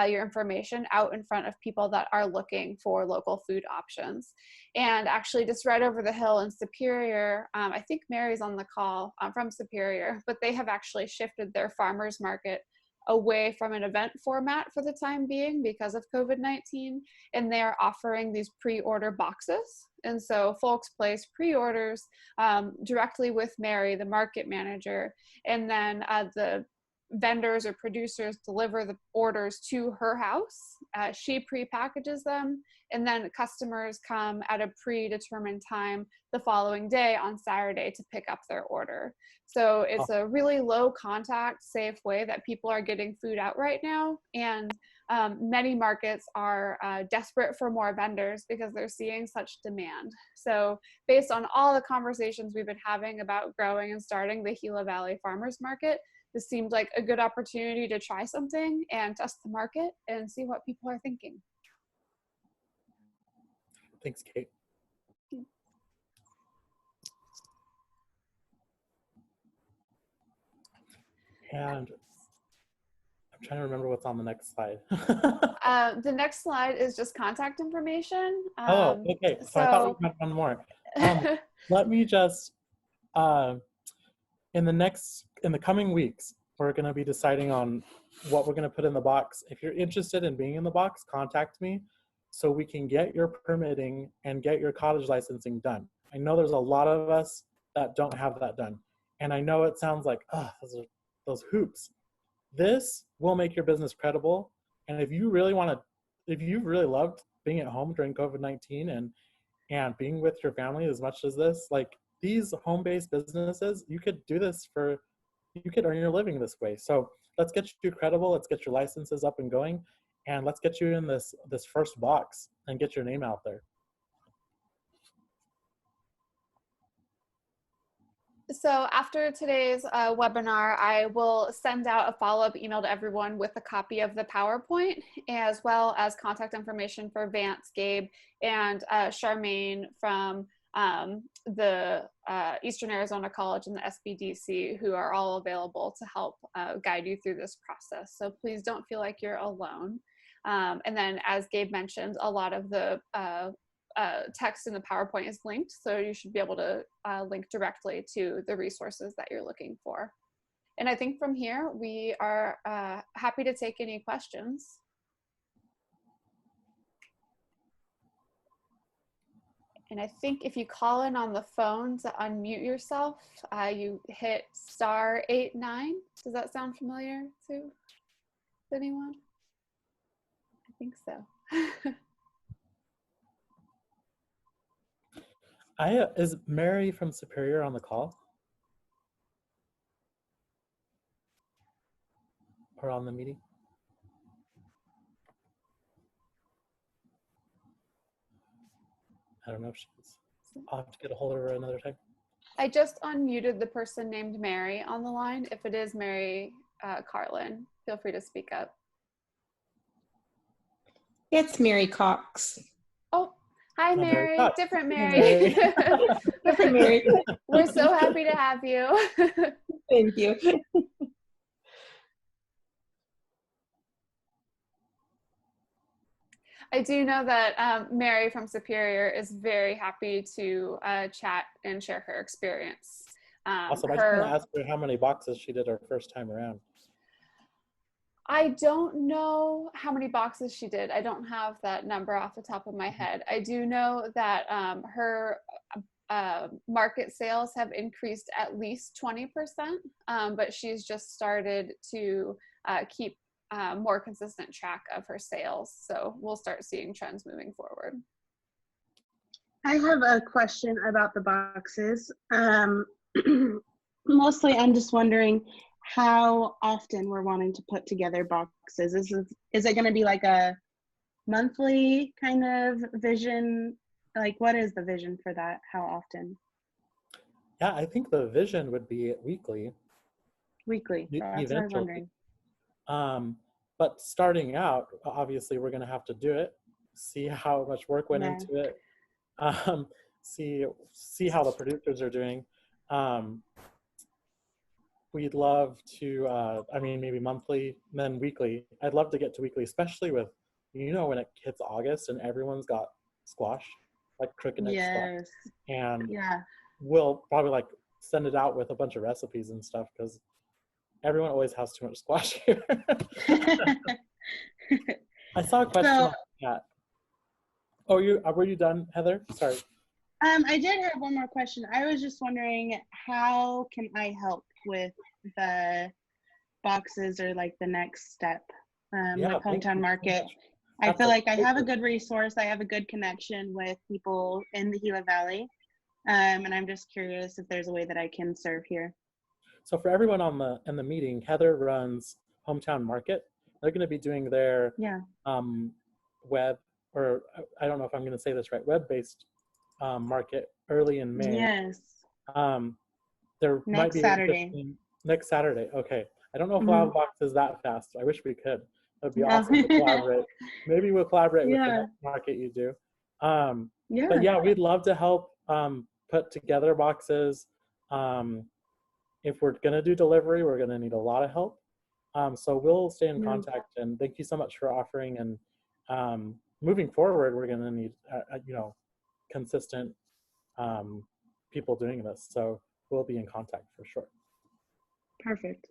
your information out in front of people that are looking for local food options. And actually just right over the hill in Superior, I think Mary's on the call from Superior, but they have actually shifted their farmers market away from an event format for the time being because of COVID-19, and they're offering these pre-order boxes. And so folks place pre-orders directly with Mary, the market manager, and then the vendors or producers deliver the orders to her house. She pre-packages them, and then customers come at a predetermined time the following day on Saturday to pick up their order. So it's a really low contact, safe way that people are getting food out right now. And many markets are desperate for more vendors because they're seeing such demand. So based on all the conversations we've been having about growing and starting the Gila Valley Farmers Market, this seemed like a good opportunity to try something and test the market and see what people are thinking. Thanks, Kate. And I'm trying to remember what's on the next slide. The next slide is just contact information. Okay. So I thought we had one more. Let me just, in the coming weeks, we're going to be deciding on what we're going to put in the box. If you're interested in being in the box, contact me so we can get your permitting and get your cottage licensing done. I know there's a lot of us that don't have that done. And I know it sounds like, those hoops. This will make your business credible. And if you really loved being at home during COVID-19 and being with your family as much as this, like these home-based businesses, you could earn your living this way. So let's get you credible. Let's get your licenses up and going. And let's get you in this first box and get your name out there. So after today's webinar, I will send out a follow-up email to everyone with a copy of the PowerPoint, as well as contact information for Vance, Gabe, and Charmaine from the Eastern Arizona College and the SBDC, who are all available to help guide you through this process. So please don't feel like you're alone. And then, as Gabe mentioned, a lot of the text in the PowerPoint is linked, so you should be able to link directly to the resources that you're looking for. And I think from here, we are happy to take any questions. And I think if you call in on the phone to unmute yourself, you hit *89. Does that sound familiar to anyone? I think so. Is Mary from Superior on the call? Or on the meeting? I don't know if she's. I'll have to get a hold of her another time. I just unmuted the person named Mary on the line. If it is Mary Carlin, feel free to speak up. It's Mary Cox. Oh, hi, Mary. Different Mary. Mary. Different Mary. We're so happy to have you. Thank you. I do know that Mary from Superior is very happy to chat and share her experience. Also, I just want to ask her how many boxes she did her first time around. I don't know how many boxes she did. I don't have that number off the top of my head. I do know that her market sales have increased at least 20%, but she's just started to keep more consistent track of her sales. So we'll start seeing trends moving forward. I have a question about the boxes. Mostly I'm just wondering how often we're wanting to put together boxes. Is it going to be like a monthly kind of vision Like, what is the vision for that? How often? Yeah, I think the vision would be weekly. Weekly. Oh, that's what I was Eventually. wondering. But starting out, obviously, we're going to have to do it, see how much work went into it, see how the producers are doing. We'd love to, maybe monthly, then weekly. I'd love to get to weekly, especially with, when it hits August and everyone's got squash, like crooked neck squash. And we'll probably send it out with a bunch of recipes and stuff because everyone always has too much squash here. I saw a question on that. Oh, were you done, Heather? Sorry. I did have one more question. I was just wondering, how can I help with the boxes or the next step, like Hometown Market? I feel like I have a good resource. I have a good connection with people in the Gila Valley. And I'm just curious if there's a way that I can serve here. So for everyone in the meeting, Heather runs Hometown Market. They're going to be doing their web, or I don't know if I'm going to say this right, web-based market early in May. Yes. There might be next Saturday. Okay. I don't know if Wild Box is that fast. I wish we could. That'd be awesome to collaborate. Maybe we'll collaborate with the next market you do. But yeah, we'd love to help put together boxes. If we're going to do delivery, we're going to need a lot of help. So we'll stay in contact, and thank you so much for offering. And moving forward, we're going to need, consistent people doing this. So we'll be in contact for sure. Perfect.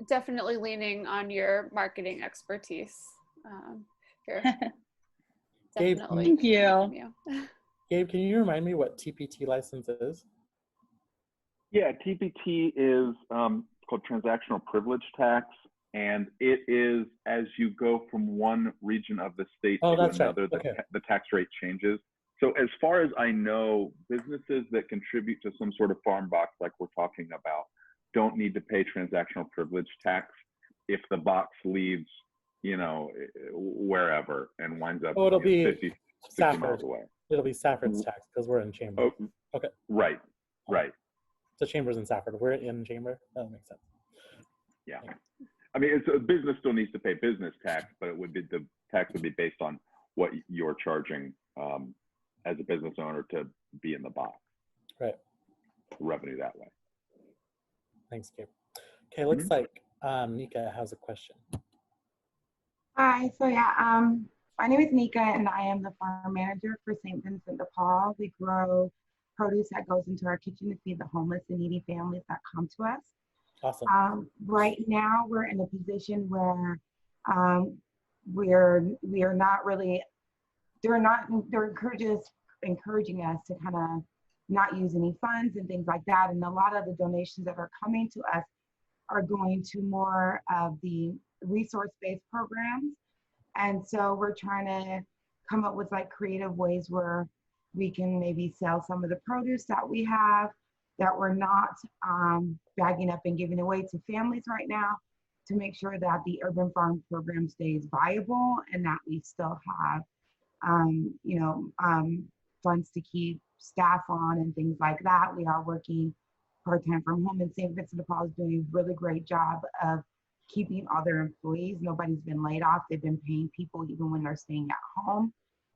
Definitely leaning on your marketing expertise here. Gabe, thank you. Gabe, can you remind me what TPT license is? Yeah, TPT is called transactional privilege tax, and it is as you go from one region of the state to another, the tax rate changes. So as far as I know, businesses that contribute to some sort of farm box like we're talking about don't need to pay transactional privilege tax if the box leaves, wherever and winds up 50, 60 miles away. It'll be Safford's tax because we're in Chamber. Oh, okay. Right. So Chamber's in Safford. We're in Chamber. That makes sense. Yeah. I mean, a business still needs to pay business tax, but the tax would be based on what you're charging as a business owner to be in the box. Right. Revenue that way. Thanks, Gabe. Okay, looks like Nika has a question. Hi, so my name is Nika and I am the farm manager for St. Vincent de Paul. We grow produce that goes into our kitchen to feed the homeless and needy families that come to us. Awesome. Right now we're in a position where we are not really, they're encouraging us to kind of not use any funds and things like that. And a lot of the donations that are coming to us are going to more of the resource-based programs. And so we're trying to come up with creative ways where we can maybe sell some of the produce that we have that we're not bagging up and giving away to families right now, to make sure that the urban farm program stays viable and that we still have funds to keep staff on and things like that. We are working part-time from home, and St. Vincent de Paul is doing a really great job of keeping all their employees. Nobody's been laid off. They've been paying people even when they're staying at home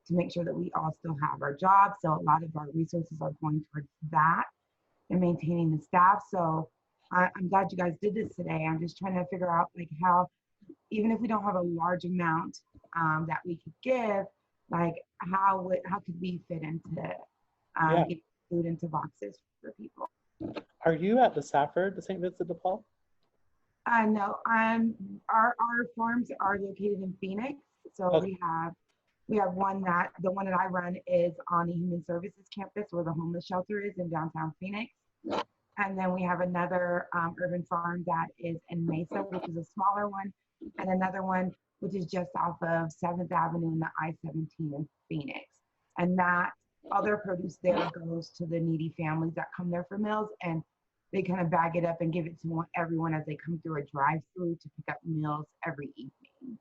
to make sure that we all still have our jobs. So a lot of our resources are going towards that and maintaining the staff. So I'm glad you guys did this today. I'm just trying to figure out how, even if we don't have a large amount that we could give, how could we fit into getting food into boxes for people. Are you at the St. Vincent de Paul? No, our farms are located in Phoenix. So we have one the one that I run is on the Human Services campus where the homeless shelter is in downtown Phoenix. And then we have another urban farm that is in Mesa, which is a smaller one, and another one which is just off of 7th Avenue and the I-17 in Phoenix. And that other produce there goes to the needy families that come there for meals, and they kind of bag it up and give it to everyone as they come through a drive-through to pick up meals every evening.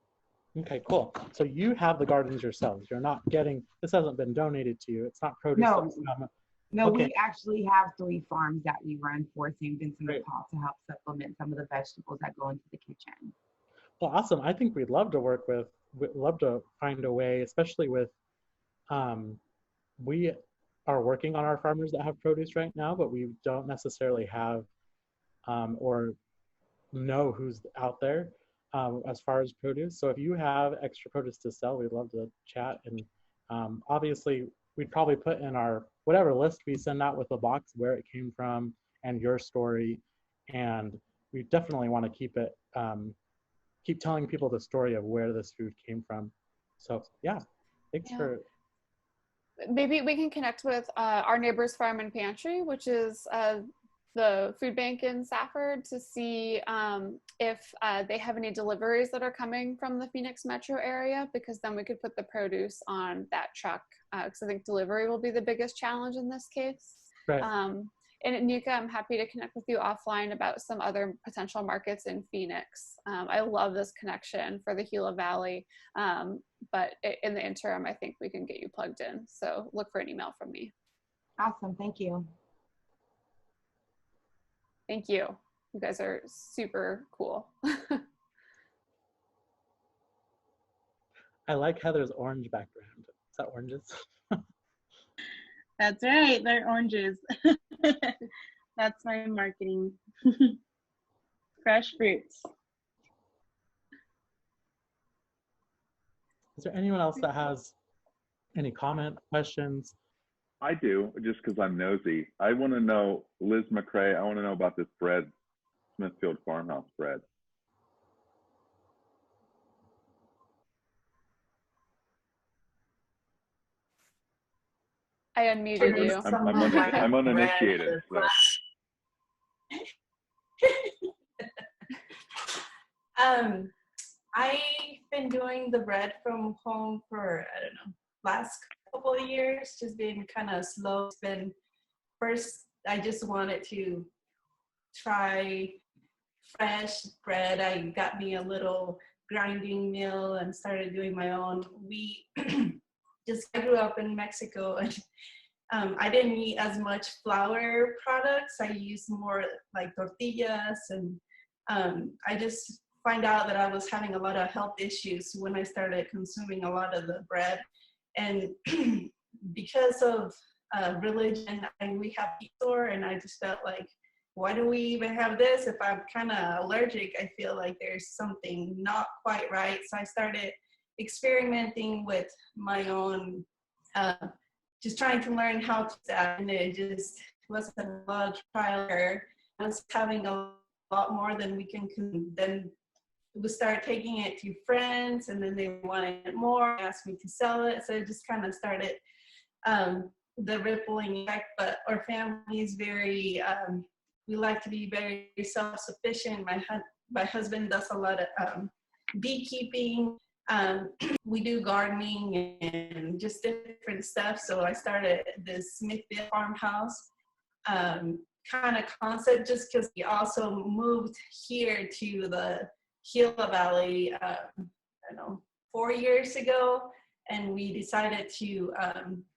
Okay, cool. So you have the gardens yourselves. You're not getting, this hasn't been donated to you. It's not produce. No, no, okay. We actually have 3 farms that we run for St. Vincent de Paul to help supplement some of the vegetables that go into the kitchen. Well, awesome. I think we'd love to work with, we'd love to find a way, especially with, we are working on our farmers that have produce right now, but we don't necessarily have or know who's out there as far as produce. So if you have extra produce to sell, we'd love to chat. And obviously, we'd probably put in our whatever list we send out with the box where it came from and your story. And we definitely want to keep it, keep telling people the story of where this food came from. So yeah, thanks for. Maybe we can connect with our neighbor's farm and pantry, which is the food bank in Safford, to see if they have any deliveries that are coming from the Phoenix metro area, because then we could put the produce on that truck, because I think delivery will be the biggest challenge in this case. Right. And Nika, I'm happy to connect with you offline about some other potential markets in Phoenix. I love this connection for the Gila Valley, but in the interim, I think we can get you plugged in. So look for an email from me. Awesome, thank you. Thank you. You guys are super cool. I like Heather's orange background. Is that oranges? That's right, they're oranges. That's my marketing. Fresh fruits. Is there anyone else that has any comment, questions? I do, just because I'm nosy. I want to know, Liz McCrae, I want to know about this bread, Smithfield Farmhouse bread. I unmuted you. I'm uninitiated. So. I've been doing the bread from home for, I don't know, last couple of years, just been kind of slow. It's been, first, I just wanted to try fresh bread. I got me a little grinding mill and started doing my own wheat. I grew up in Mexico, and I didn't eat as much flour products. I used more like tortillas, and I just find out that I was having a lot of health issues when I started consuming a lot of the bread. And because of religion, we have a store, and I just felt like, why do we even have this? If I'm kind of allergic, I feel like there's something not quite right. So I started experimenting with my own, just trying to learn how to do that, and it just wasn't a lot of trial and error. I was having a lot more than we can, then we started taking it to friends, and then they wanted more, asked me to sell it. So it just kind of started the rippling effect. But our family is very, we like to be very self-sufficient. My husband does a lot of beekeeping. We do gardening and just different stuff. So I started this Smithfield farmhouse kind of concept, just because we also moved here to the Gila Valley, I don't know, 4 years ago, and we decided to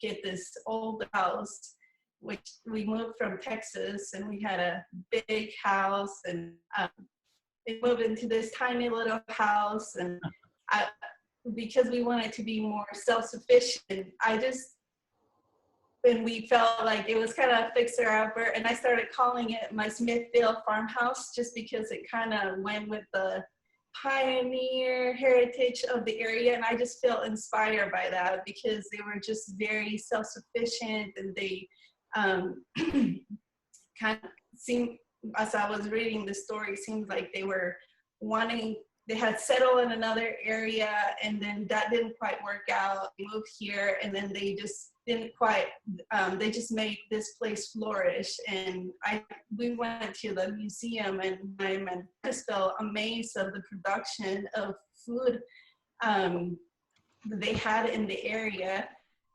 get this old house, which we moved from Texas, and we had a big house, and we moved into this tiny little house, and because we wanted to be more self-sufficient, and we felt like it was kind of a fixer-upper, and I started calling it my Smithfield farmhouse, just because it kind of went with the pioneer heritage of the area, and I just felt inspired by that, because they were just very self-sufficient, and they kind of seemed, as I was reading the story, it seemed like they were they had settled in another area, and then that didn't quite work out. They moved here, and then they just didn't quite, they just made this place flourish. And we went to the museum, and I just felt amazed of the production of food they had in the area.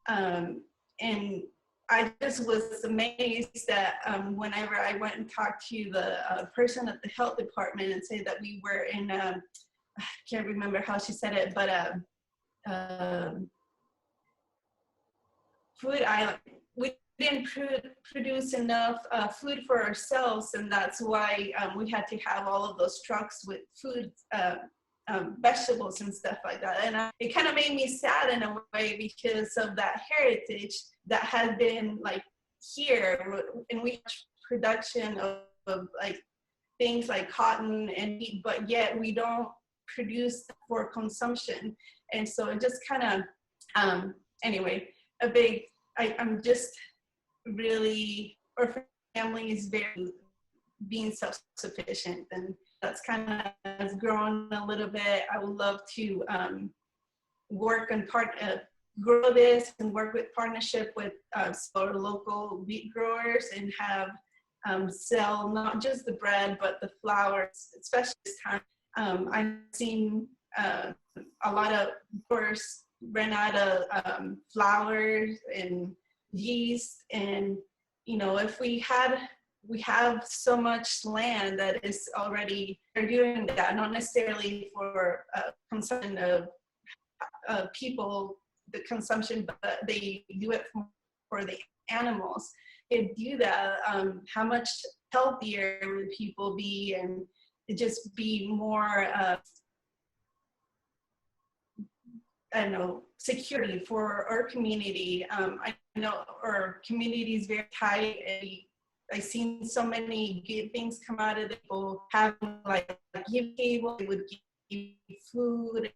And I just was amazed that whenever I went and talked to the person at the health department and say that we were in I can't remember how she said it, but food island. We didn't produce enough food for ourselves, and that's why we had to have all of those trucks with food, vegetables and stuff like that. And it kind of made me sad in a way because of that heritage that had been like here, and we production of like things like cotton and meat, but yet we don't produce for consumption. And so it just kind of, anyway, I'm just really, our family is very being self-sufficient, and that's kind of has grown a little bit. I would love to work and grow this and work with partnership with sort of local wheat growers and have sell not just the bread but the flours, especially this time. I've seen a lot of growers ran out of flours and yeast, and if we have so much land that is already, they're doing that, not necessarily for consumption of people, the consumption, but they do it for the animals. They do that, how much healthier would people be, and it just be more, I don't know, security for our community. I know our community is very tight, and I've seen so many good things come out of it. People having like give table, they would give food,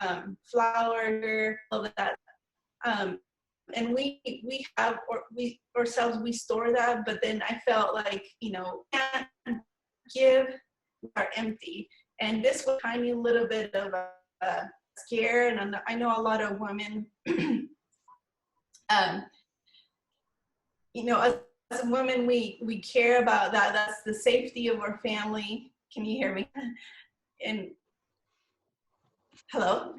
flour, all of that. And we have, or we ourselves, we store that, but then I felt like, can't give, we are empty. And this was a tiny little bit of a scare, and I know a lot of women, as women, we care about that. That's the safety of our family. Can you hear me? And hello?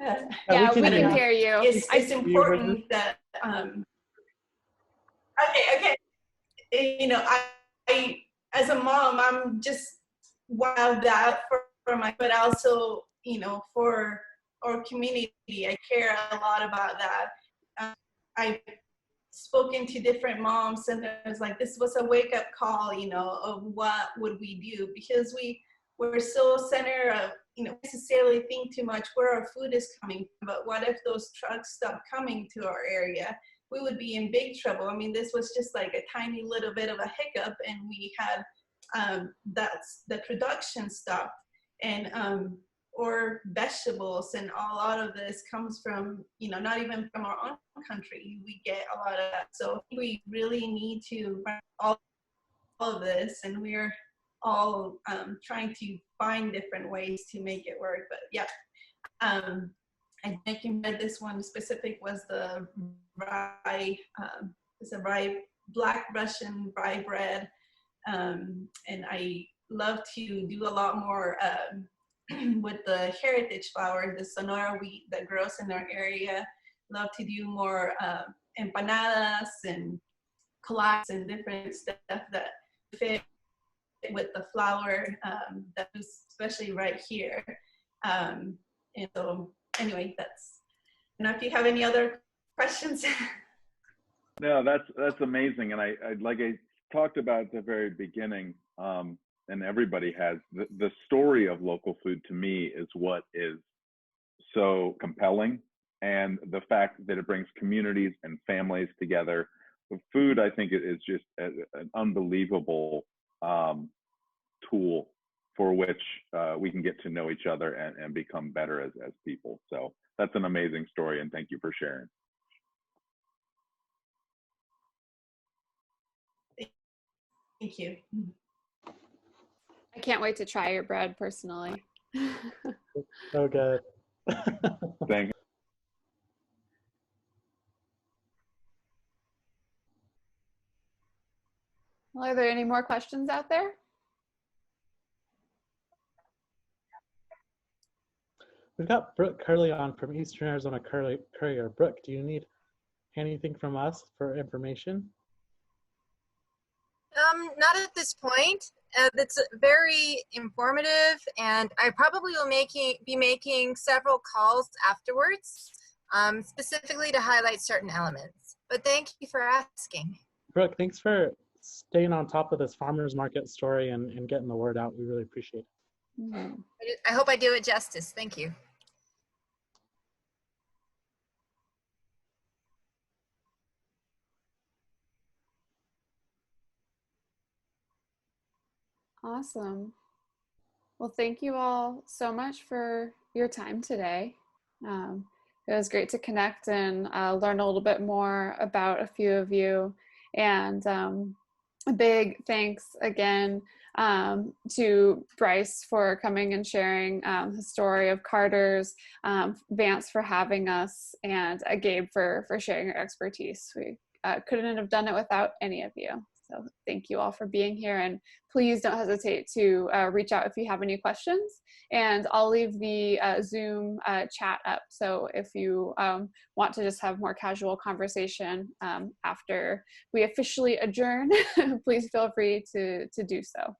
Yeah, we can hear you. It's important that, okay. I as a mom, I'm just wild that for my, but also, for our community, I care a lot about that. I've spoken to different moms, and there's like, this was a wake-up call, of what would we do, because we're so center of, necessarily think too much where our food is coming from, but what if those trucks stop coming to our area? We would be in big trouble. I mean, this was just like a tiny little bit of a hiccup, and we had, that's the production stopped, and or vegetables, and a lot of this comes from, not even from our own country. We get a lot of that. So we really need to run all of this, and we're all trying to find different ways to make it work. But yeah, I think you read this one specific was the rye, it's a rye, black Russian rye bread. And I love to do a lot more with the heritage flour, the Sonora wheat that grows in our area. Love to do more empanadas and collages and different stuff that fit with the flour, that is especially right here. And so anyway, that's, I don't know if you have any other questions. No, that's amazing. And I like I talked about at the very beginning, and everybody has, the story of local food to me is what is so compelling, and the fact that it brings communities and families together. The food, I think, is just an unbelievable tool for which we can get to know each other and become better as people. So that's an amazing story, and thank you for sharing. Thank you. I can't wait to try your bread personally. So good. Thank you. Well, are there any more questions out there? We've got Brooke Curley on from Eastern Arizona Courier. Brooke, do you need anything from us for information? Not at this point. that's very informative, and I probably will be making several calls afterwards, specifically to highlight certain elements. But thank you for asking. Brooke, thanks for staying on top of this farmers market story and getting the word out. We really appreciate it. Mm-hmm. I hope I do it justice. Thank you. Awesome. Well, thank you all so much for your time today. It was great to connect and learn a little bit more about a few of you. And a big thanks again to Bryce for coming and sharing the story of Carter's, Vance for having us, and Gabe for sharing your expertise. We couldn't have done it without any of you. So thank you all for being here, and please don't hesitate to reach out if you have any questions. And I'll leave the Zoom chat up. So if you want to just have more casual conversation after we officially adjourn, please feel free to do so.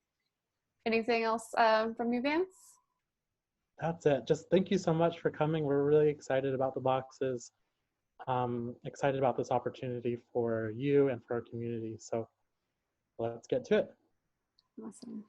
Anything else from you, Vance? That's it. Just thank you so much for coming. We're really excited about the boxes. Excited about this opportunity for you and for our community. So let's get to it. Awesome.